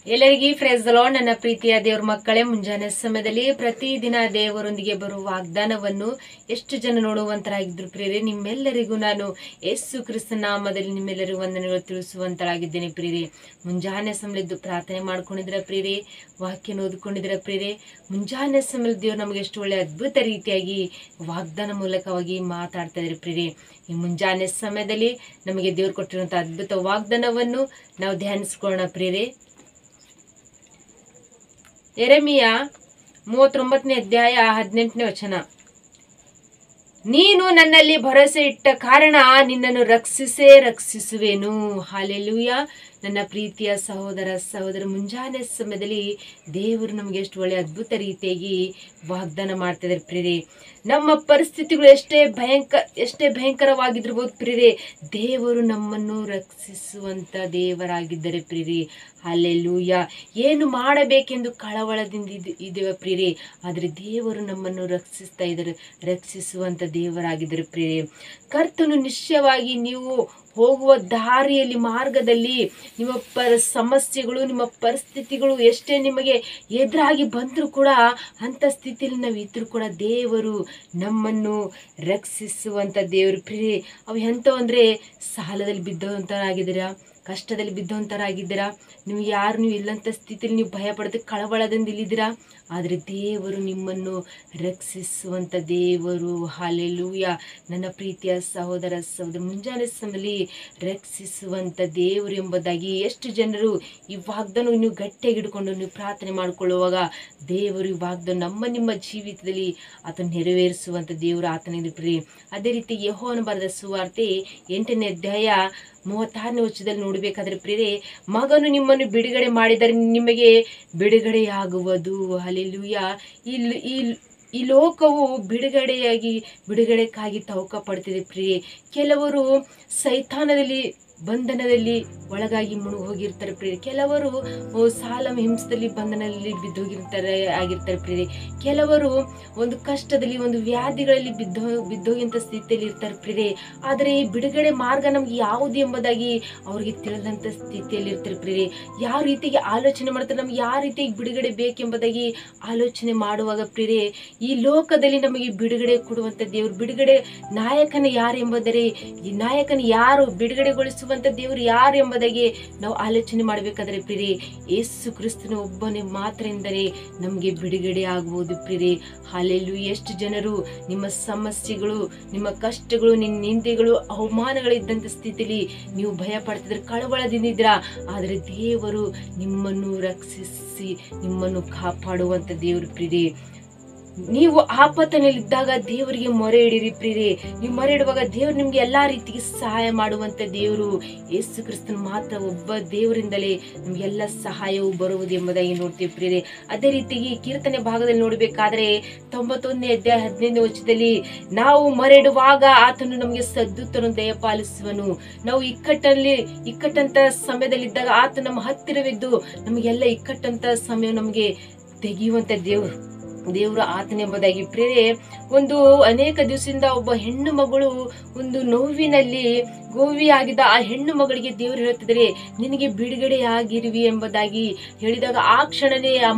ಎಲ್ಲರಿಗೂ price the lord. ನನ್ನ ಪ್ರೀತಿಯ ದೇವರ ಮಕ್ಕಳೇ, ಮುಂಜಾನೆ ಸಮಯದಲ್ಲಿ ಪ್ರತಿದಿನ ದೇವರೊಂದಿಗೆ ಬರುವ ವಾಗ್ದಾನವನ್ನು ಎಷ್ಟು ಜನ ನೋಡುವಂತರಾಗಿದ್ರು ಪ್ರಿಯರೇ, ನಿಮ್ಮೆಲ್ಲರಿಗೂ ನಾನು ಯೇಸು ಕ್ರಿಸ್ತನ ನಾಮದಲ್ಲಿ ನಿಮ್ಮೆಲ್ಲರಿಗೂ ವಂದನೆಗಳು ತಿಳಿಸುವಂತರಾಗಿದ್ದೇನೆ ಪ್ರಿಯರೇ. ಮುಂಜಾನೆ ಸಮಯದ್ದು ಪ್ರಾರ್ಥನೆ ಮಾಡ್ಕೊಂಡಿದ್ರ ಪ್ರಿಯರೇ, ವಾಕ್ಯನ ಓದ್ಕೊಂಡಿದ್ರ ಪ್ರಿಯರೇ. ಮುಂಜಾನೆ ಸಮಯದ ದೇವ್ರು ನಮಗೆ ಎಷ್ಟು ಒಳ್ಳೆ ಅದ್ಭುತ ರೀತಿಯಾಗಿ ವಾಗ್ದಾನ ಮೂಲಕವಾಗಿ ಮಾತಾಡ್ತಾ ಇದ್ರಿ ಪ್ರಿಯರೇ. ಈ ಮುಂಜಾನೆ ಸಮಯದಲ್ಲಿ ನಮಗೆ ದೇವ್ರು ಕೊಟ್ಟಿರುವಂತ ಅದ್ಭುತ ವಾಗ್ದಾನವನ್ನು ನಾವು ಧ್ಯಾನಿಸ್ಕೊಳ್ಳೋಣ ಪ್ರಿಯರೇ. ಯೆರೆಮೀಯ 39ನೇ ಅಧ್ಯಾಯ 18ನೇ ವಚನ. ನೀನು ನನ್ನಲ್ಲಿ ಭರವಸೆ ಇಟ್ಟ ಕಾರಣ ನಿನ್ನನ್ನು ರಕ್ಷಿಸುವೆನು. ಹಾಲೆಲೂಯ. ನನ್ನ ಪ್ರೀತಿಯ ಸಹೋದರ ಮುಂಜಾನೆ ಸಮಯದಲ್ಲಿ ದೇವರು ನಮಗೆ ಎಷ್ಟು ಒಳ್ಳೆ ಅದ್ಭುತ ರೀತಿಯಾಗಿ ವಾಗ್ದಾನ ಮಾಡ್ತಾ ಇದ್ದಾರೆ ಪ್ರಿಯರೇ. ನಮ್ಮ ಪರಿಸ್ಥಿತಿಗಳು ಎಷ್ಟೇ ಭಯಂಕರವಾಗಿರ್ಬೋದು ಪ್ರಿಯರೇ, ದೇವರು ನಮ್ಮನ್ನು ರಕ್ಷಿಸುವಂತ ದೇವರಾಗಿದ್ದಾರೆ ಪ್ರಿಯರೇ. ಹಾಲೆಲೂಯ. ಏನು ಮಾಡಬೇಕೆಂದು ಕಳವಳದಿಂದ ಇದ್ದೇವೆ ಪ್ರಿಯರೇ, ಆದರೆ ದೇವರು ನಮ್ಮನ್ನು ರಕ್ಷಿಸುವಂತ ದೇವರಾಗಿದ್ದಾರೆ ಪ್ರಿಯರೇ. ಕರ್ತನು ನಿಶ್ಚಯವಾಗಿ ನೀವು ಹೋಗುವ ದಾರಿಯಲ್ಲಿ ಮಾರ್ಗದಲ್ಲಿ ನಿಮ್ಮ ಸಮಸ್ಯೆಗಳು, ನಿಮ್ಮ ಪರಿಸ್ಥಿತಿಗಳು ಎಷ್ಟೇ ನಿಮಗೆ ಎದುರಾಗಿ ಬಂದರೂ ಕೂಡ, ಅಂಥ ಸ್ಥಿತಿಯಲ್ಲಿ ನಾವು ಇದ್ರೂ ಕೂಡ ದೇವರು ನಮ್ಮನ್ನು ರಕ್ಷಿಸುವಂಥ ದೇವರು ಪ್ರಿಯರೇ. ಅವು ಎಂಥವು ಅಂದರೆ, ಸಾಲದಲ್ಲಿ ಬಿದ್ದಂಥರಾಗಿದ್ದೀರಾ, ಕಷ್ಟದಲ್ಲಿ ಬಿದ್ದಂಥರಾಗಿದ್ದೀರಾ, ನೀವು ಇಲ್ಲಂಥ ಸ್ಥಿತಿಯಲ್ಲಿ ನೀವು ಭಯ ಪಡದೆ ಕಳವಳದಿಂದ ಇಲ್ಲಿದ್ದೀರಾ, ಆದರೆ ದೇವರು ನಿಮ್ಮನ್ನು ರಕ್ಷಿಸುವಂಥ ದೇವರು. ಹಾಲೆಲೂಯ. ನನ್ನ ಪ್ರೀತಿಯ ಸಹೋದರ ಮುಂಜಾನೆ ಸಮಯದಲ್ಲಿ ರಕ್ಷಿಸುವಂಥ ದೇವರು ಎಂಬುದಾಗಿ ಎಷ್ಟು ಜನರು ಈ ವಾಗ್ದಾನ ನೀವು ಗಟ್ಟಿಯಾಗಿ ಹಿಡ್ಕೊಂಡು ನೀವು ಪ್ರಾರ್ಥನೆ ಮಾಡಿಕೊಳ್ಳುವಾಗ ದೇವರು ಈ ವಾಗ್ದಾನ ನಿಮ್ಮ ಜೀವಿತದಲ್ಲಿ ಆತನ ನೆರವೇರಿಸುವಂಥ ದೇವರು ಆತನಿಗೆ ಪ್ರಿಯ. ಅದೇ ರೀತಿ ಯೆಹೋವನ ಬರೆದ ಸುವಾರ್ತೆ 8ನೇ ಅಧ್ಯಾಯ 36ನೇ ವಚನದಲ್ಲಿ ನೋಡಬೇಕಾದ್ರೆ ಪ್ರಿಯರೇ, ಮಗನು ನಿಮ್ಮನ್ನು ಬಿಡುಗಡೆ ಮಾಡಿದರೆ ನಿಮಗೆ ಬಿಡುಗಡೆಯಾಗುವುದು. ಹಲ್ಲೆಲೂಯ. ಈ ಲೋಕವು ಬಿಡುಗಡೆಗಾಗಿ ತವಕ ಪಡ್ತಿದೆ ಪ್ರಿಯೆ. ಕೆಲವರು ಸೈತಾನದಲ್ಲಿ ಬಂಧನದಲ್ಲಿ ಒಳಗಾಗಿ ಮುಳುಗಿ ಹೋಗಿರ್ತಾರೆ ಪ್ರಿಯರೇ. ಕೆಲವರು ಸಾಲ ಹಿಂಸದಲ್ಲಿ ಬಂಧನದಲ್ಲಿ ಆಗಿರ್ತಾರೆ ಪ್ರಿಯರೇ. ಕೆಲವರು ಒಂದು ಕಷ್ಟದಲ್ಲಿ, ಒಂದು ವ್ಯಾಧಿಗಳಲ್ಲಿ ಬಿದ್ದೋಗಿಂತ ಸ್ಥಿತಿಯಲ್ಲಿ ಇರ್ತಾರೆ ಪ್ರಿಯರೇ. ಆದರೆ ಈ ಬಿಡುಗಡೆ ಮಾರ್ಗ ನಮ್ಗೆ ಯಾವುದು ಎಂಬುದಾಗಿ ಅವ್ರಿಗೆ ತಿಳಿದಂಥ ಸ್ಥಿತಿಯಲ್ಲಿ ಇರ್ತಾರೆ ಪ್ರಿಯರೇ. ಯಾವ ರೀತಿಗೆ ಆಲೋಚನೆ ಮಾಡ್ತಾರೆ, ನಮ್ಗೆ ಯಾವ ರೀತಿಯಾಗಿ ಬಿಡುಗಡೆ ಬೇಕೆಂಬುದಾಗಿ ಆಲೋಚನೆ ಮಾಡುವಾಗ ಪ್ರಿಯರೇ, ಈ ಲೋಕದಲ್ಲಿ ನಮಗೆ ಬಿಡುಗಡೆ ಕೊಡುವಂಥ ದೇವರು, ಬಿಡುಗಡೆ ನಾಯಕನ ಯಾರು ಎಂಬುದರೆ, ಈ ನಾಯಕನ ಯಾರು, ಬಿಡುಗಡೆಗೊಳಿಸುವಂಥ ದೇವರು ಯಾರು ಎಂಬುದಾಗಿ ನಾವು ಆಲೋಚನೆ ಮಾಡಬೇಕಾದ್ರೆ ಪ್ರಿಯರೇ, ಯೇಸು ಕ್ರಿಸ್ತನ ಒಬ್ಬನೇ ಮಾತ್ರ ಎಂದರೆ ನಮಗೆ ಬಿಡುಗಡೆ ಆಗುವುದು ಪ್ರಿಯರೇ. ಹಾಲೆಲೂಯ. ಎಷ್ಟು ಜನರು ನಿಮ್ಮ ಸಮಸ್ಯೆಗಳು, ನಿಮ್ಮ ಕಷ್ಟಗಳು, ನಿಂದೆಗಳು, ಅವಮಾನಗಳಿದ್ದಂಥ ಸ್ಥಿತಿಯಲ್ಲಿ ನೀವು ಭಯ ಪಡ್ತಿದ್ರೆ, ಕಳವಳದಿಂದಿದ್ದೀರಾ, ಆದರೆ ದೇವರು ನಿಮ್ಮನ್ನು ರಕ್ಷಿಸಿ ನಿಮ್ಮನ್ನು ಕಾಪಾಡುವಂಥ ದೇವರು ಪ್ರಿಯರೇ. ನೀವು ಆಪತ್ತಿನಲ್ಲಿದ್ದಾಗ ದೇವರಿಗೆ ಮೊರೆ ಇಡಿರಿ ಪ್ರಿಯರೇ. ನೀವು ಮೊರೆ ಇಡುವಾಗ ದೇವರು ನಿಮ್ಗೆ ಎಲ್ಲಾ ರೀತಿಗೆ ಸಹಾಯ ಮಾಡುವಂತ ದೇವರು ಯೇಸು ಕ್ರಿಸ್ತನ ಮಾತ್ರ ಒಬ್ಬ ದೇವರಿಂದಲೇ ನಮ್ಗೆಲ್ಲ ಸಹಾಯವು ಬರುವುದು ಎಂಬುದಾಗಿ ನೋಡ್ತೀವಿ ಪ್ರಿಯರೇ. ಅದೇ ರೀತಿಯಾಗಿ ಕೀರ್ತನೆ ಭಾಗದಲ್ಲಿ ನೋಡ್ಬೇಕಾದ್ರೆ 91ನೇ ಅಧ್ಯಾಯ 15ನೇ ವಚನದಲ್ಲಿ, ನಾವು ಮೊರೆ ಇಡುವಾಗ ಆತನು ನಮಗೆ ಸದ್ದುತ್ತನ್ನು ದಯಪಾಲಿಸುವನು. ನಾವು ಇಕ್ಕಟ್ಟಂತ ಸಮಯದಲ್ಲಿದ್ದಾಗ ಆತ ನಮ್ಮ ಹತ್ತಿರವಿದ್ದು ನಮಗೆಲ್ಲ ಇಕ್ಕಟ್ಟಂತ ಸಮಯ ನಮಗೆ ತೆಗೆಯುವಂತ ದೇವರು ಆತನೆಂಬುದಾಗಿ ಪ್ರಿಯರೇ. ಒಂದು ಅನೇಕ ದಿವಸದಿಂದ ಒಬ್ಬ ಹೆಣ್ಣು ಮಗಳು ಒಂದು ನೋವಿನಲ್ಲಿ ಗೋವಿಯಾಗಿದ್ದ ಆ ಹೆಣ್ಣು ಮಗಳಿಗೆ ದೇವರು ಹೇಳ್ತಿದ್ದಾರೆ, ನಿನಗೆ ಬಿಡುಗಡೆ ಆಗಿರುವಿ ಎಂಬುದಾಗಿ ಹೇಳಿದಾಗ ಆ ಕ್ಷಣನೇ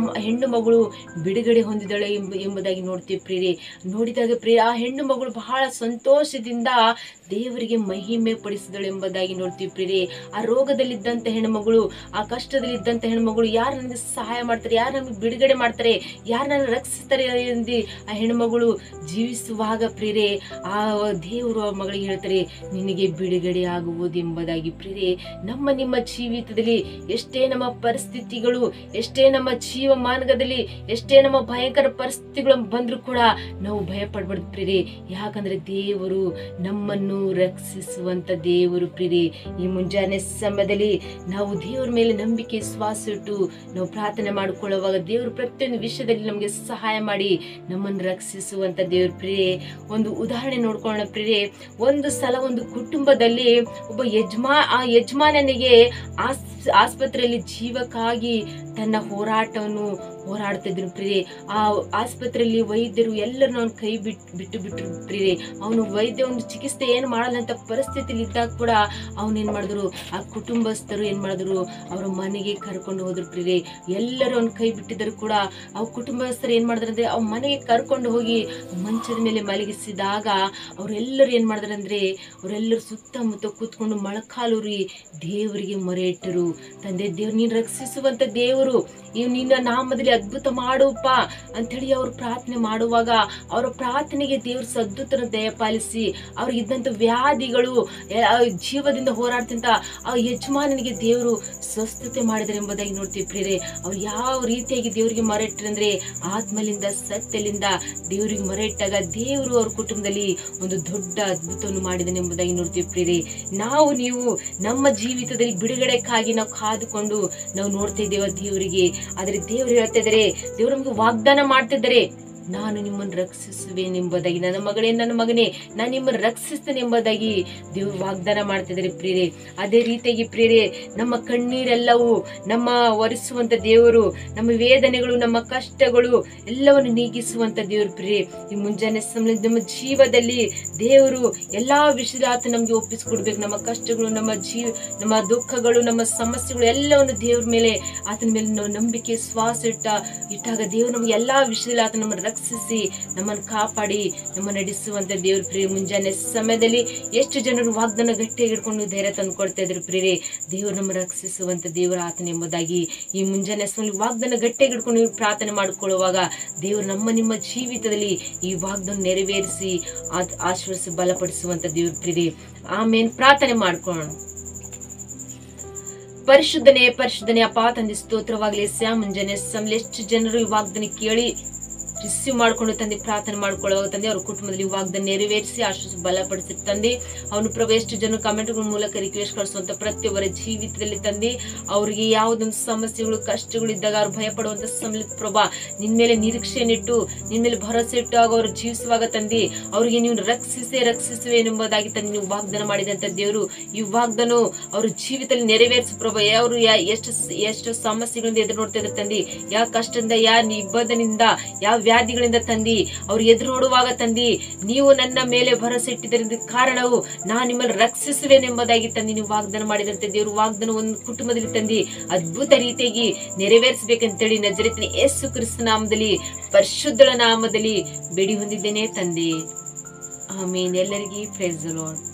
ಹೆಣ್ಣು ಮಗಳು ಬಿಡುಗಡೆ ಹೊಂದಿದಳೆ ಎಂಬುದಾಗಿ ನೋಡ್ತೀವಿ ಪ್ರಿಯರೇ. ನೋಡಿದಾಗ ಪ್ರಿಯ, ಆ ಹೆಣ್ಣು ಮಗಳು ಬಹಳ ಸಂತೋಷದಿಂದ ದೇವರಿಗೆ ಮಹಿಮೆ ಪಡಿಸಿದಳು ಎಂಬುದಾಗಿ ನೋಡ್ತೀವಿ ಪ್ರಿಯರೇ. ಆ ರೋಗದಲ್ಲಿದ್ದಂಥ ಹೆಣ್ಣುಮಗಳು, ಆ ಕಷ್ಟದಲ್ಲಿದ್ದಂಥ ಹೆಣ್ಣುಮಗಳು, ಯಾರು ನನಗೆ ಸಹಾಯ ಮಾಡ್ತಾರೆ, ಯಾರು ನಮಗೆ ಬಿಡುಗಡೆ ಮಾಡ್ತಾರೆ, ಯಾರು ನನ್ನ ರಕ್ಷಿಸ್ತಾರೆ ಎಂದು ಆ ಹೆಣ್ಣುಮಗಳು ಜೀವಿಸುವಾಗ ಪ್ರಿಯರೇ, ಆ ದೇವರು ಆ ಮಗಳಿಗೆ ಹೇಳ್ತಾರೆ, ನಿನಗೆ ಬಿಡುಗಡೆ ಆಗುವುದು ಎಂಬುದಾಗಿ ಪ್ರಿಯರೇ. ನಿಮ್ಮ ಜೀವಿತದಲ್ಲಿ ಎಷ್ಟೇ ನಮ್ಮ ಪರಿಸ್ಥಿತಿಗಳು, ಎಷ್ಟೇ ನಮ್ಮ ಜೀವಮಾನದಲ್ಲಿ ಎಷ್ಟೇ ನಮ್ಮ ಭಯಂಕರ ಪರಿಸ್ಥಿತಿಗಳು ಬಂದ್ರು ಕೂಡ ನಾವು ಭಯ ಪಡಬಾರ್ದು ಪ್ರಿಯರೇ. ಯಾಕಂದ್ರೆ ದೇವರು ನಮ್ಮನ್ನು ರಕ್ಷಿಸುವಂತ ದೇವರು ಪ್ರಿಯರೇ. ಈ ಮುಂಜಾನೆ ಸಮಯದಲ್ಲಿ ನಾವು ದೇವರ ಮೇಲೆ ನಂಬಿಕೆ ವಿಶ್ವಾಸ ಇಟ್ಟು ನಾವು ಪ್ರಾರ್ಥನೆ ಮಾಡಿಕೊಳ್ಳುವಾಗ ದೇವರು ಪ್ರತಿಯೊಂದು ವಿಷಯದಲ್ಲಿ ನಮಗೆ ಸಹಾಯ ಮಾಡಿ ನಮ್ಮನ್ನು ರಕ್ಷಿಸುವಂತ ದೇವರು ಪ್ರಿಯರೇ. ಒಂದು ಉದಾಹರಣೆ ನೋಡ್ಕೊಳ್ಳೋಣ ಪ್ರಿಯರೇ. ಒಂದು ಸಲ ಒಂದು ಕುಟುಂಬದಲ್ಲಿ ಒಬ್ಬ ಯಜಮಾನನಿಗೆ ಆಸ್ಪತ್ರೆಯಲ್ಲಿ ಜೀವಕ್ಕಾಗಿ ತನ್ನ ಹೋರಾಟವನ್ನು ಹೋರಾಡ್ತಿದ್ರು ಪ್ರಿಯರೇ. ಆ ಆಸ್ಪತ್ರೆಯಲ್ಲಿ ವೈದ್ಯರು ಎಲ್ಲರೂ ಅವನು ಕೈ ಬಿಟ್ಟು ಪ್ರಿಯರೇ. ಅವನು ವೈದ್ಯ ಒಂದು ಚಿಕಿತ್ಸೆ ಏನು ಮಾಡಲಂತ ಪರಿಸ್ಥಿತಿಲಿ ಇದ್ದಾಗ ಕೂಡ ಅವನೇನ್ ಮಾಡಿದ್ರು, ಆ ಕುಟುಂಬಸ್ಥರು ಏನ್ ಮಾಡಿದ್ರು, ಅವರ ಮನೆಗೆ ಕರ್ಕೊಂಡು ಹೋದ್ರು ಪ್ರಿಯರೇ. ಎಲ್ಲರೂ ಅವ್ನ ಕೈ ಬಿಟ್ಟಿದ್ರು ಕೂಡ ಅವ್ರ ಕುಟುಂಬಸ್ಥರು ಏನ್ ಮಾಡಿದ್ರಂದ್ರೆ ಅವ್ರ ಮನೆಗೆ ಕರ್ಕೊಂಡು ಹೋಗಿ ಮಂಚದ ಮೇಲೆ ಮಲಗಿಸಿದಾಗ ಅವರೆಲ್ಲರೂ ಏನ್ ಮಾಡಿದ್ರಂದ್ರೆ ಅವರೆಲ್ಲರೂ ಸುತ್ತಮುತ್ತ ಕೂತ್ಕೊಂಡು ಮೊಳಕಾಲೂರಿ ದೇವರಿಗೆ ಮೊರೆ ಇಟ್ಟರು. ತಂದೆ ದೇವ್ರು, ನೀನ್ ರಕ್ಷಿಸುವಂತ ದೇವರು, ನಿನ್ನ ನಾಮದಲ್ಲಿ ಅದ್ಭುತ ಮಾಡುವಪ್ಪ ಅಂತೇಳಿ ಅವ್ರು ಪ್ರಾರ್ಥನೆ ಮಾಡುವಾಗ ಅವರ ಪ್ರಾರ್ಥನೆಗೆ ದೇವ್ರ ಸದ್ದುತನ ದಯಪಾಲಿಸಿ ಅವ್ರಿಗಿದ್ದಂತ ವ್ಯಾಧಿಗಳು, ಜೀವದಿಂದ ಹೋರಾಡ್ತಿಂತ ಆ ಯಜಮಾನನಿಗೆ ದೇವರು ಸ್ವಸ್ಥತೆ ಮಾಡಿದರೆ ಎಂಬುದಾಗಿ ನೋಡ್ತೀವಿ ಪ್ರಿಯರೇ. ಅವ್ರು ಯಾವ ರೀತಿಯಾಗಿ ದೇವರಿಗೆ ಮೊರೆ ಇಟ್ಟರಂದ್ರೆ ಆತ್ಮಲಿಂದ ಸತ್ಯಲಿಂದ ದೇವರಿಗೆ ಮೊರೆ ಇಟ್ಟಾಗ ದೇವರು ಅವ್ರ ಕುಟುಂಬದಲ್ಲಿ ಒಂದು ದೊಡ್ಡ ಅದ್ಭುತವನ್ನು ಮಾಡಿದನೆ ಎಂಬುದಾಗಿ ನೋಡ್ತೀವಿ ಪ್ರಿಯರೇ. ನೀವು ನಮ್ಮ ಜೀವಿತದಲ್ಲಿ ಬಿಡುಗಡೆಕ್ಕಾಗಿ ನಾವು ಕಾದುಕೊಂಡು ನಾವು ನೋಡ್ತಾ ಇದ್ದೇವೆ ದೇವರಿಗೆ. ಆದ್ರೆ ದೇವರು ಹೇಳ್ತಾ ಇದ್ದಾರೆ, ದೇವರು ನಮ್ಗೆ ವಾಗ್ದಾನ ಮಾಡ್ತಿದ್ದಾರೆ, ನಾನು ನಿಮ್ಮನ್ನು ರಕ್ಷಿಸುವೆನೆಂಬುದಾಗಿ. ನನ್ನ ಮಗನೇ ನಾನು ನಿಮ್ಮನ್ನು ರಕ್ಷಿಸ್ತೇನೆ ಎಂಬುದಾಗಿ ದೇವರು ವಾಗ್ದಾನ ಮಾಡ್ತಿದ್ದಾರೆ ಪ್ರಿಯರೇ. ಅದೇ ರೀತಿಯಾಗಿ ಪ್ರಿಯರೇ, ನಮ್ಮ ಕಣ್ಣೀರೆಲ್ಲವೂ ನಮ್ಮ ಒರೆಸುವಂತ ದೇವರು, ನಮ್ಮ ವೇದನೆಗಳು, ನಮ್ಮ ಕಷ್ಟಗಳು ಎಲ್ಲವನ್ನು ನೀಗಿಸುವಂತ ದೇವರು ಪ್ರಿಯರೇ. ಈ ಮುಂಜಾನೆ ಸಮಯ ನಮ್ಮ ಜೀವದಲ್ಲಿ ದೇವರು ಎಲ್ಲಾ ವಿಷಯದ ಆತ ನಮ್ಗೆ ಒಪ್ಪಿಸಿಕೊಡ್ಬೇಕು. ನಮ್ಮ ಕಷ್ಟಗಳು, ನಮ್ಮ ದುಃಖಗಳು, ನಮ್ಮ ಸಮಸ್ಯೆಗಳು ಎಲ್ಲವನ್ನು ದೇವ್ರ ಮೇಲೆ, ಆತನ ಮೇಲೆ ನಾವು ನಂಬಿಕೆ ಶ್ವಾಸ ಇಟ್ಟಾಗ ದೇವರು ನಮ್ಗೆ ಎಲ್ಲಾ ವಿಷಯದಲ್ಲಿ ಆತ ನಮ್ಮನ್ನು ರಕ್ಷಿಸಿ ನಮ್ಮನ್ನು ಕಾಪಾಡಿ ನಮ್ಮ ನಡೆಸುವಂತ ದೇವ್ರ ಪ್ರಿಯ. ಮುಂಜಾನೆ ಸಮಯದಲ್ಲಿ ಎಷ್ಟು ಜನರು ವಾಗ್ದಾನ ಗಟ್ಟಿಯಾಗಿ ಹಿಡ್ಕೊಂಡು ಧೈರ್ಯ ತಂದು ಕೊಡ್ತಾ ಇದ್ರು ಪ್ರಿಯರೇ. ದೇವರು ನಮ್ಮ ರಕ್ಷಿಸುವಂತ ದೇವರ ಆತನ ಎಂಬುದಾಗಿ ಈ ಮುಂಜಾನೆ ಸಮಯದಲ್ಲಿ ವಾಗ್ದಾನ ಗಟ್ಟಿಯಾಗಿ ಹಿಡ್ಕೊಂಡು ನೀವು ಪ್ರಾರ್ಥನೆ ಮಾಡಿಕೊಳ್ಳುವಾಗ ದೇವರು ನಿಮ್ಮ ಜೀವಿತದಲ್ಲಿ ಈ ವಾಗ್ದಾನ ನೆರವೇರಿಸಿ ಆಶೀರ್ವದಿಸಿ ಬಲಪಡಿಸುವಂತ ದೇವ್ರ ಪ್ರಿಯರೇ. ಆಮೇನ್. ಪ್ರಾರ್ಥನೆ ಮಾಡ್ಕೊಳ್ಳೋಣ. ಪರಿಶುದ್ಧನೇ ಅಪ್ಪ ತಂದೆ, ಸ್ತೋತ್ರವಾಗಲಿ. ಮುಂಜಾನೆ ಸಮಯ ಎಷ್ಟು ಜನರು ಈ ವಾಗ್ದಾನ ಕೇಳಿ ರಿಸೀವ್ ಮಾಡ್ಕೊಂಡು ತಂದೆ ಪ್ರಾರ್ಥನೆ ಮಾಡ್ಕೊಳ್ಳುವಾಗ ತಂದೆ ಅವ್ರ ಕುಟುಂಬದಲ್ಲಿ ವಾಗ್ದಾನ ನೆರವೇರಿಸಿ ಆಶೀರ್ವದಿಸಿ ಬಲಪಡಿಸಿ ತಂದೆ. ಅವನು ಪ್ರಭು ಎಷ್ಟು ಜನ ಕಮೆಂಟ್ಗಳ ಮೂಲಕ ರಿಕ್ವೆಸ್ಟ್ ಕಳಿಸುವಂತ ಪ್ರತಿಯೊಬ್ಬರ ಜೀವಿತದಲ್ಲಿ ತಂದೆ ಅವ್ರಿಗೆ ಯಾವುದೊಂದು ಸಮಸ್ಯೆಗಳು ಕಷ್ಟಗಳು ಇದ್ದಾಗ ಅವ್ರು ಭಯಪಡುವಂತ ಸಮಯ ಪ್ರಭಾ ನಿನ್ ಮೇಲೆ ನಿರೀಕ್ಷೆಯನ್ನಿಟ್ಟು ನಿನ್ ಮೇಲೆ ಭರವಸೆ ಇಟ್ಟು ಆಗ ಅವ್ರು ಜೀವಿಸುವಾಗ ತಂದೆ ಅವ್ರಿಗೆ ನೀವು ರಕ್ಷಿಸುವೆ ಎಂಬುದಾಗಿ ತಂದೆ ನೀವು ವಾಗ್ದಾನ ಮಾಡಿದಂತ ದೇವರು ಈ ವಾಗ್ದಾನ ಅವ್ರ ಜೀವಿತದಲ್ಲಿ ನೆರವೇರಿಸಿ ಪ್ರಭಾ. ಅವರು ಎಷ್ಟು ಸಮಸ್ಯೆಗಳಿಂದ ಎದುರು ನೋಡ್ತಾ ಇದ್ದಾರೆ ತಂದೆ, ಯಾವ ಕಷ್ಟದಿಂದ, ಯಾವ ಇಬ್ಬದನಿಂದ, ಯಾವ ವ್ಯಾಧಿಗಳಿಂದ ತಂದಿ ಅವ್ರು ಎದುರು ನೋಡುವಾಗ ತಂದಿ ನೀವು ನನ್ನ ಮೇಲೆ ಭರವಸೆ ಇಟ್ಟಿದ್ದರಿಂದ ಕಾರಣವು ನಾನು ನಿಮ್ಮನ್ನು ರಕ್ಷಿಸುವೆನೆಂಬುದಾಗಿ ತಂದಿ ನೀವು ವಾಗ್ದಾನ ಮಾಡಿದಂತೆ ದೇವರು ವಾಗ್ದಾನ ಒಂದು ಕುಟುಂಬದಲ್ಲಿ ತಂದಿ ಅದ್ಭುತ ರೀತಿಯಾಗಿ ನೆರವೇರಿಸಬೇಕಂತೇಳಿ ನಜರೇತಿನ ಯೇಸು ಕ್ರಿಸ್ತ ನಾಮದಲ್ಲಿ ಪರಿಶುದ್ಧಳ ನಾಮದಲ್ಲಿ ಬೇಡಿ ಹೊಂದಿದ್ದೇನೆ ತಂದೆ. ಆಮೇನ್. ಎಲ್ಲರಿಗೂ ಪ್ರೈಸ್ ದಿ ಲಾರ್ಡ್.